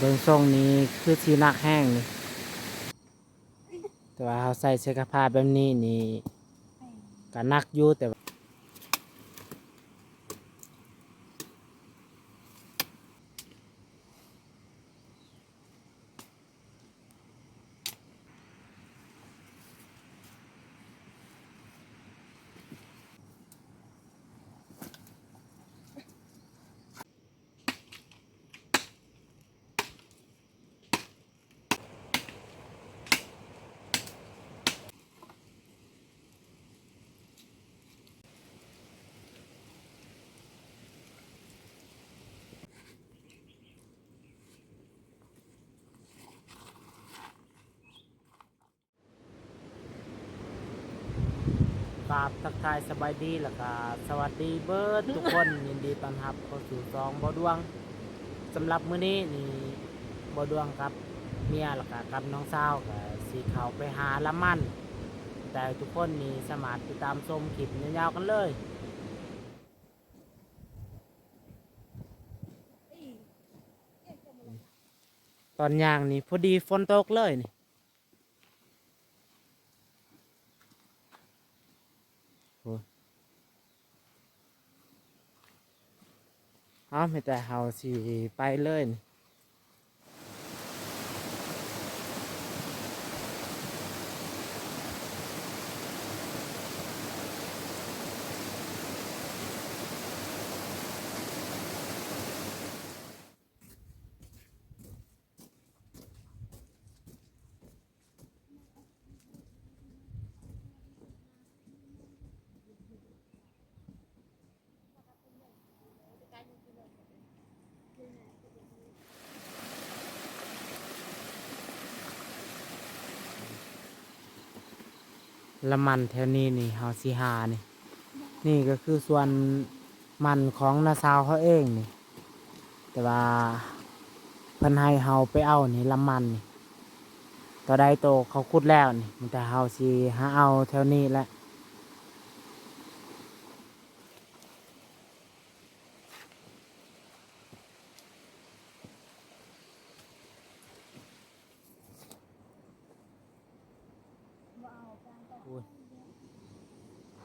เบิ่งทรงนี้คือสีหนักแห้งนี่แต่ว่าเขาใส่เสื้อผ้าแบบนี้นี่ก็หนักอยู่แต่ กราบทักทายสบายดีแล้วก็สวัสดีเบิร์ดทุกคน ยินดีต้อนรับเข้าสู่ซองบ่ดวงสำหรับมื้อนี้นี่บ่ดวงครับเมียแล้วก็กับน้องสาวก็สิเข้าไปหาละมันแต่ทุกคนนี่สามารถติดตามชมคลิปยาวๆกันเลยตอนย่างนี่พอดีฝนตกเลยนี่โอ้เอาไม่แต่เฮาสิไปเลยนี่ละมันแถวนี้นี่เฮาสิหานี่นี่ก็คือส่วนมันของน้าสาวเขาเองนี่แต่ว่าเพิ่นให้เฮาไปเอานี่ละมันนี่ตัวใดโตเขาขุดแล้วนี่มันแต่เฮาสิหาเอาแถวนี้แหละ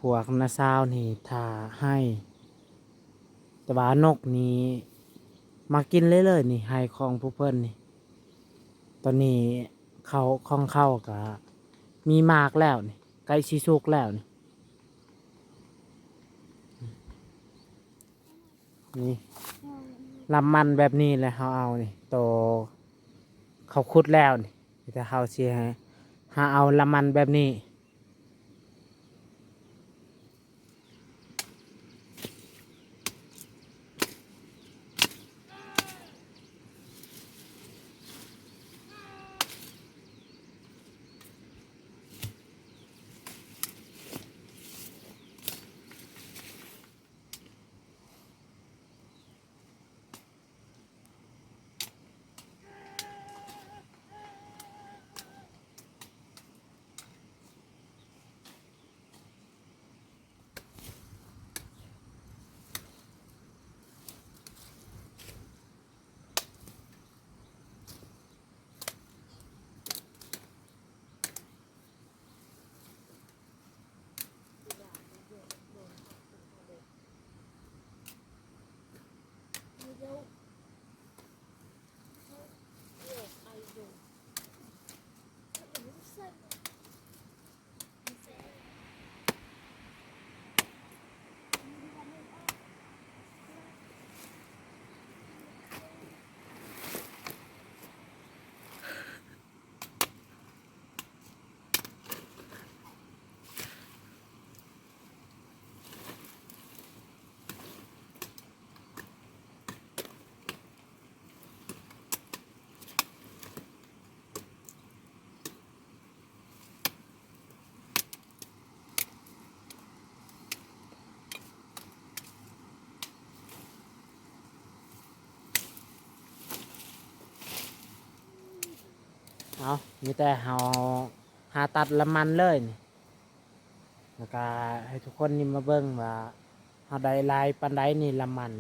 พวกน้าสาวนี่ถ้าให้ แต่ว่านกนี่มากินเลยนี่ให้ของผู้เพิ่นนี่ตอนนี้เขาของเข้าก็มีมากแล้วนี่ใกล้สิสุกแล้วนี่นี่ลำมันแบบนี้แหละเขาเอานี่โตเขาขุดแล้วนี่แต่เขาสิให้หาเอาลำมันแบบนี้เอามีแต่เขาหาตัดลำมันเลยนี่แล้วก็ให้ทุกคนนี่มาเบิ่งว่าเขาได้ลายปันไดนี่ลำมัน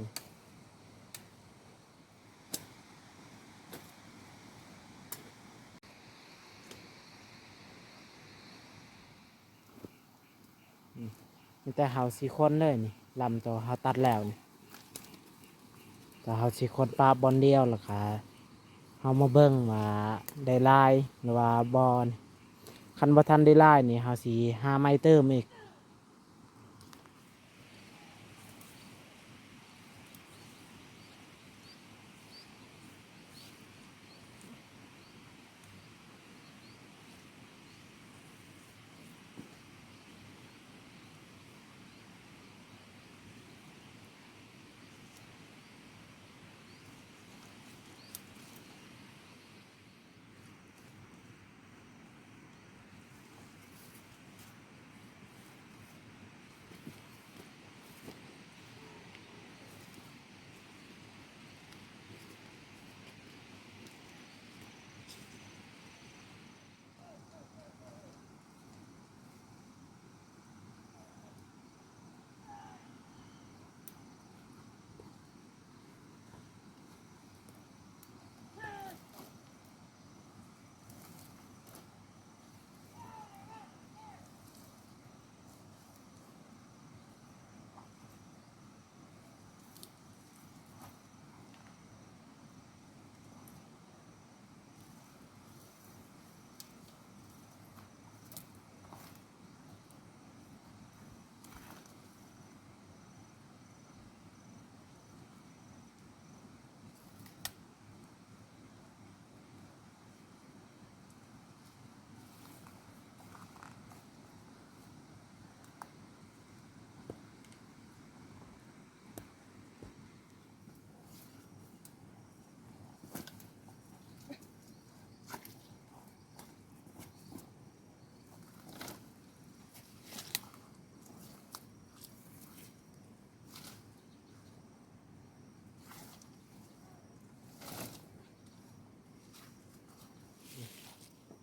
มีแต่เฮาสี่คนเลยนี่ลำตัวเฮาตัดแล้วนี่แต่เฮาสี่คนปลาบอลเดียวล่ะค่ะเฮามาเบิ่งว่าได้ลายหรือว่าบอลคันบ่ทันได้ลายนี่เฮาสิหาไม้เติมอีก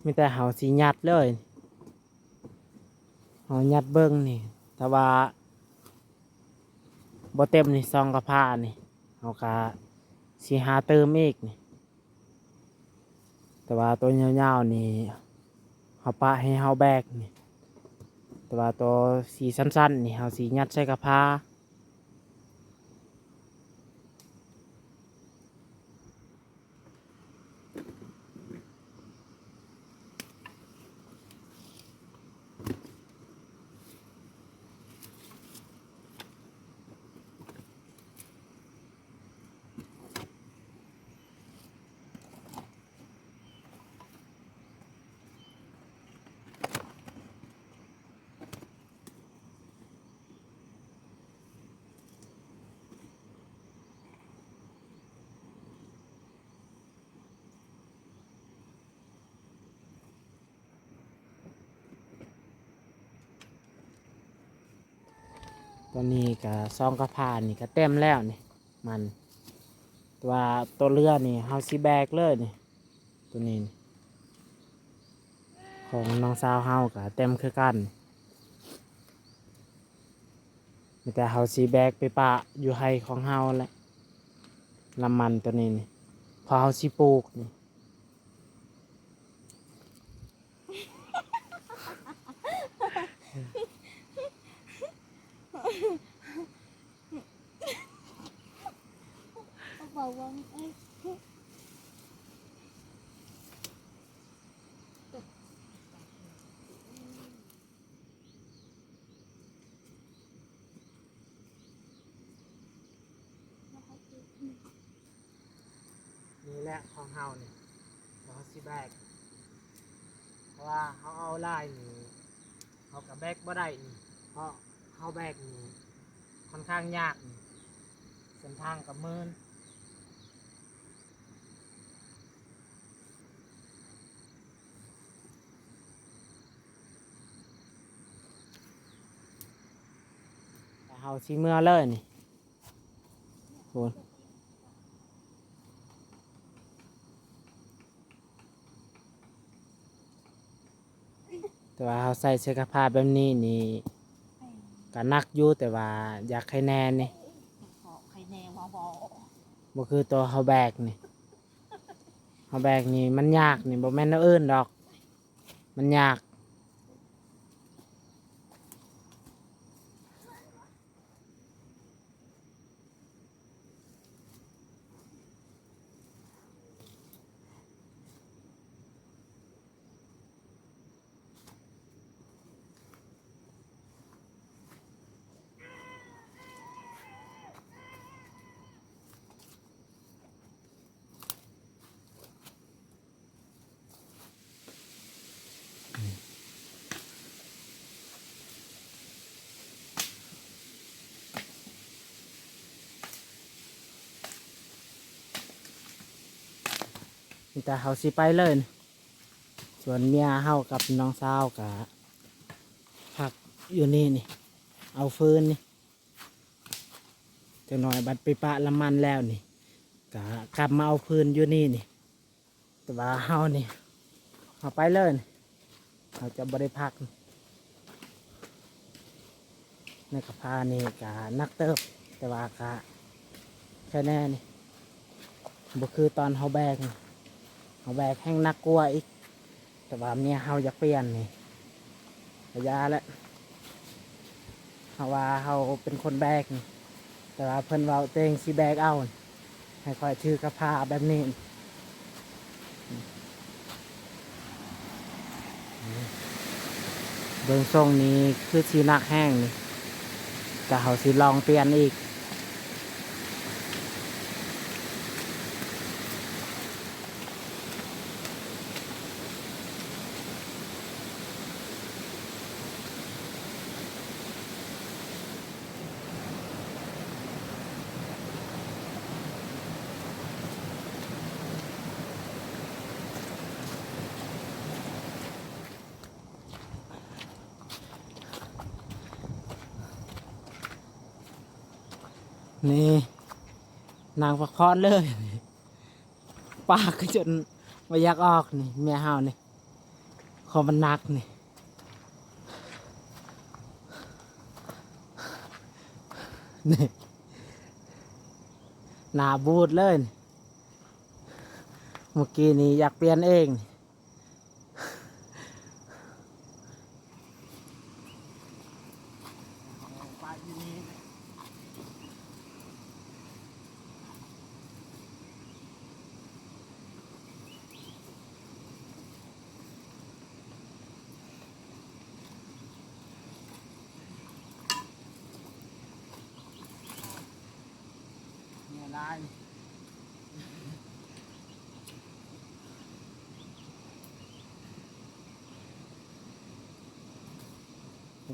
มีแต่เฮาสิยัดเลยเฮายัดเบิ่งนี่แต่ว่าบ่เต็มนี่ซองกระพานี่เฮาก็สิหาเติมอีกนี่แต่ว่าตัวยาวๆนี่เฮาปะให้เฮาแบกนี่แต่ว่าตัวสีสั้นๆนี่เฮาสิยัดใส่กระพาตัวนี้ก็ซองกระพานี่ก็เต็มแล้วนี่มันแต่ว่าตัวเรือนี่เฮาสิแบกเลยนี่ตัวนี้นี่ของน้องสาวเฮาก็เต็มคือกันมีแต่เฮาสิแบกไปปะอยู่ไร่ของเฮาแหละลำมันตัวนี้นี่พอเฮาสิปลูกนี่ Bảo vâng ơi. นี่แหละของเฮานี่ของเฮาสิแบกเพราะว่าเฮาเอาลายนี่เฮากับแบกบ่ได้นี่เพราะเฮาแบกนี่ค่อนข้างยากนี่เส้นทางกับมืนแต่เฮาสิเมื่อเลยนี่โหแต่ว่าเฮาใส่เสื้อผ้าแบบนี้นี่ก็หนักอยู่แต่ว่าอยากให้แน่นี่ Họ khai nè mà bỏ. บ่คือตัวเฮาแบกนี่เฮาแบกนี่มันยากนี่บ่แม่นแนวอื่นดอกมันยาก มีแต่เขาสิไปเลยนี่ส่วนเมียเฮากับน้องสาวกะพักอยู่นี่นี่เอาฟืนนี่จะหน่อยบัดไปปะละมันแล้วนี่กะกลับมาเอาฟืนอยู่นี่นี่แต่ว่าเฮานี่เอาไปเลยนี่เราจะบริพักในกระพานี่กะนักเติบแต่ว่ากะแค่แน่นี่บ่คือตอนเฮาแบกนี่เฮาแบกแห้งนักกลัวอีกแต่ว่าเมียเฮาอยากเปลี่ยนนี่ระยะแล้วเฮาว่าเฮาเป็นคนแบกนี่แต่ว่าเพิ่นเว้าเตงสิแบกเอานี่ให้คอยถือกระพาแบบนี้เบิ่งทรงนี้คือสีนักแห้งนี่แต่เฮาสิลองเปลี่ยนอีกนี่นางพักผ่อนเลยปากก็จนไม่อยากออกนี่เมียเฮานี่คอมันหนักนี่นี่หน้าบูดเลยนี่เมื่อกี้นี่อยากเปลี่ยนเองเนี่ยลาย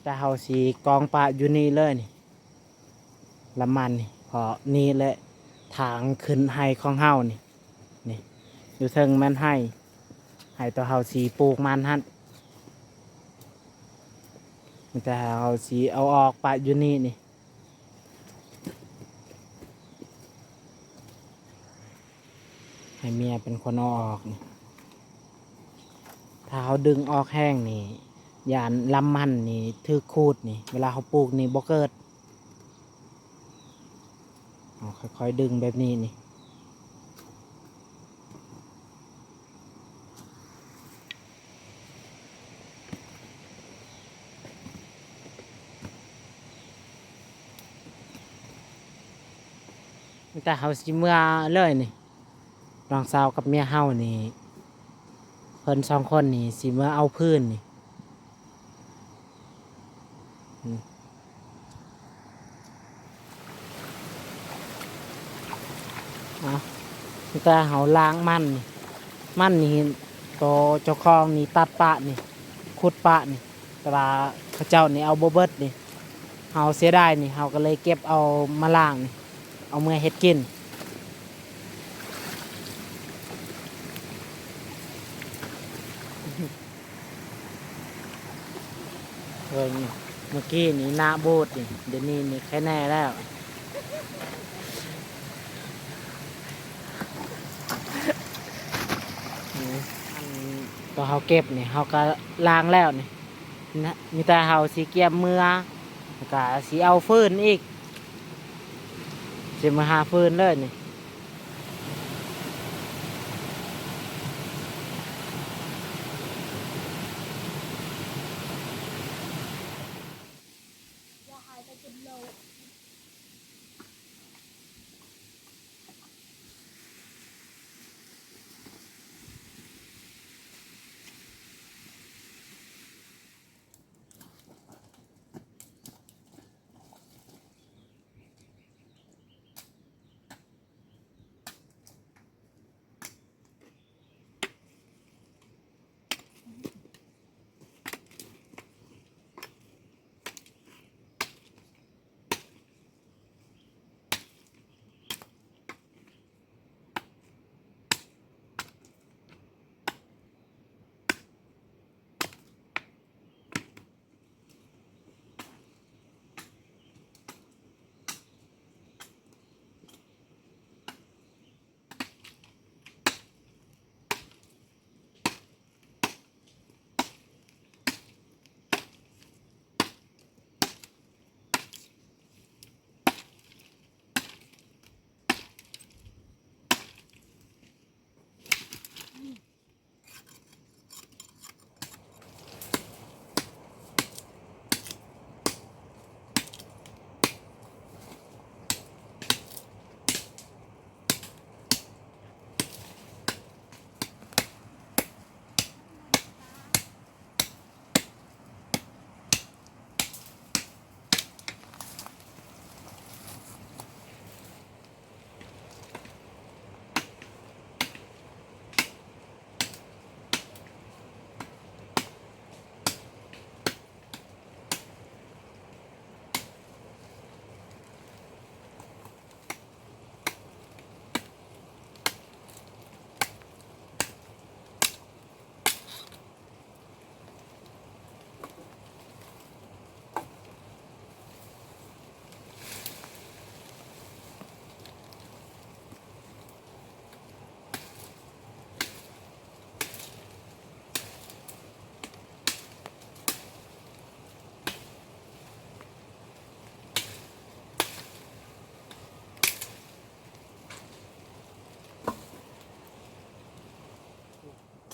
แต่เฮาสีกองปลาอยู่นี่เลยนี่ละมันนี่พอนี่แหละทางขึ้นไฮของเฮานี่นี่อยู่เทิงแม่นไฮตัวเฮาสีปลูกมันฮั่นแต่เฮาสีเอาออกปลาอยู่นี่นี่ให้เมียเป็นคนเอาออกนี่ถ้าเขาดึงออกแห้งนี่ยานลำมันนี่ถือคูดนี่เวลาเขาปลูกนี่บ่เกิดเอาค่อยๆดึงแบบนี้นี่แต่เขาสิเมื่อเลยนี่น้องสาวกับเมียเฮานี่เพิ่นสองคนนี่สิเมื่อเอาพื้นนี่เอาแต่เขาล้างมันนี่ตัวเจ้าของนี่ตัดปะนี่ขุดปะนี่แต่ว่าเขาเจ้านี่เอาบ่เบิดนี่เขาเสียดายนี่เขาก็เลยเก็บเอามาล้างนี่เอาเมื่อเฮ็ดกินนี่เมื่อกี้นี่หน้าโบดนี่เดี๋ยวนี้นี่แค่แน่แล้วตัวเขาเก็บนี่เขาก็ล้างแล้วนี่นะมีแต่เขาสีเกียมมือแล้วก็สีเอาฟืนอีกสีมาหาฟืนเลยนี่อย่าหายไปจนโลก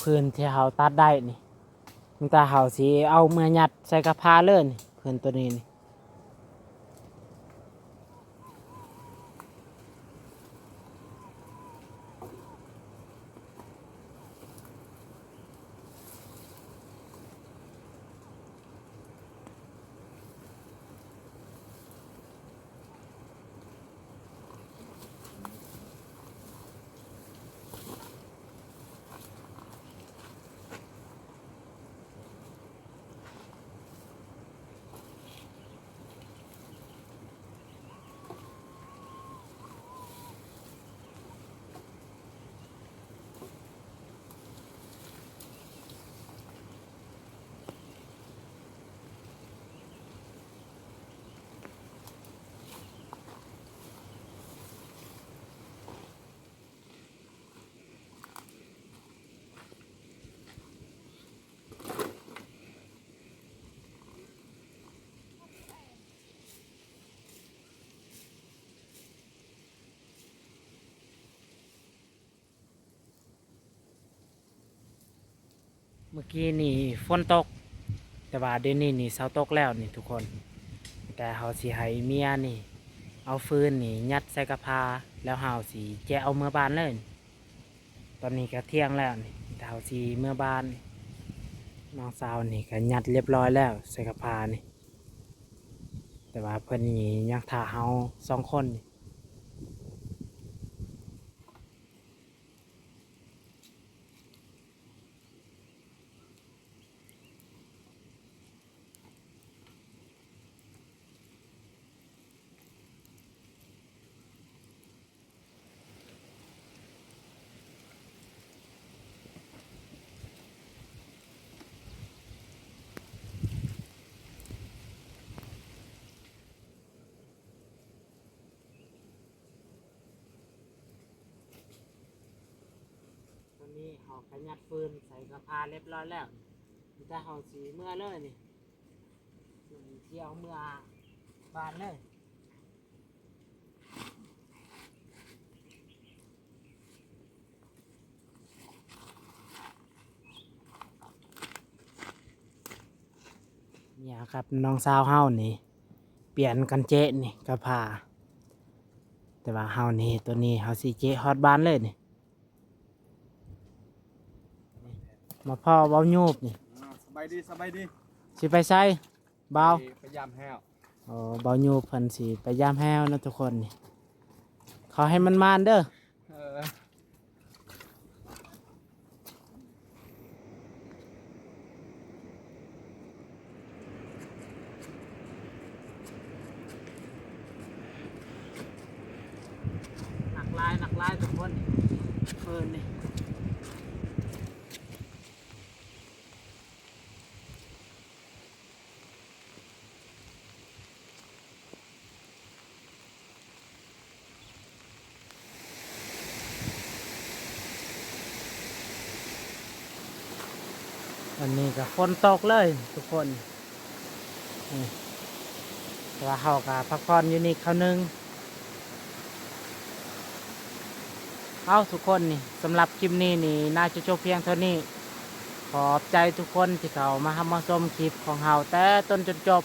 พื้นที่เฮาตัดได้นี่มีแต่เฮาสิเอาเมื่อยัดใส่กระพาเลยนี่พื้นตัวนี้นี่เมื่อกี้นี่ฝนตกแต่ว่าเดี๋ยวนี้นี่เช้าตกแล้วนี่ทุกคนแต่เฮาสิให้เมียนี่เอาฟืนนี่ยัดใส่กระพาแล้วเฮาสิแกะเอาเมื่อบ้านเลยตอนนี้ก็เที่ยงแล้วนี่แต่เฮาสิเมื่อบ้านน้องสาวนี่ก็ยัดเรียบร้อยแล้วใส่กระพานี่แต่ว่าเพิ่นนี่ยังท่าเฮา2 คนนี่ตอนนี้เฮาก็ยัดฟืนใส่กระพาเรียบร้อยแล้วมีแต่เฮาสิเมื่อเลยนี่สิเที่ยวเมื่อบ้านเลยเนี่ยครับน้องสาวเฮานี่เปลี่ยนกันเจ๊นี่กระพาแต่ว่าเฮานี่ตัวนี้เฮาสิเจ๊ฮอดบ้านเลยนี่มาพ่อเว้ายูบนี่ สบายดีสบายดี สิไปไสเบา พยายามแห้ว อ๋อเบายูบเพิ่นสิไปยามแฮวนะทุกคนนี่เขาให้มันมานเด้อ เออ หนักลายทุกคนนี่เพิ่นนี่วันนี้ก็ฝนตกเลยทุกคนนี่แต่ว่าเฮาก็พักผ่อนอยู่นี่คราวหนึงเอาทุกคนนี่สำหรับคลิปนี้นี่น่าจะจบเพียงเท่านี้ขอบใจทุกคนที่เขามาหามาชมคลิปของเฮาแต่ต้นจนจบ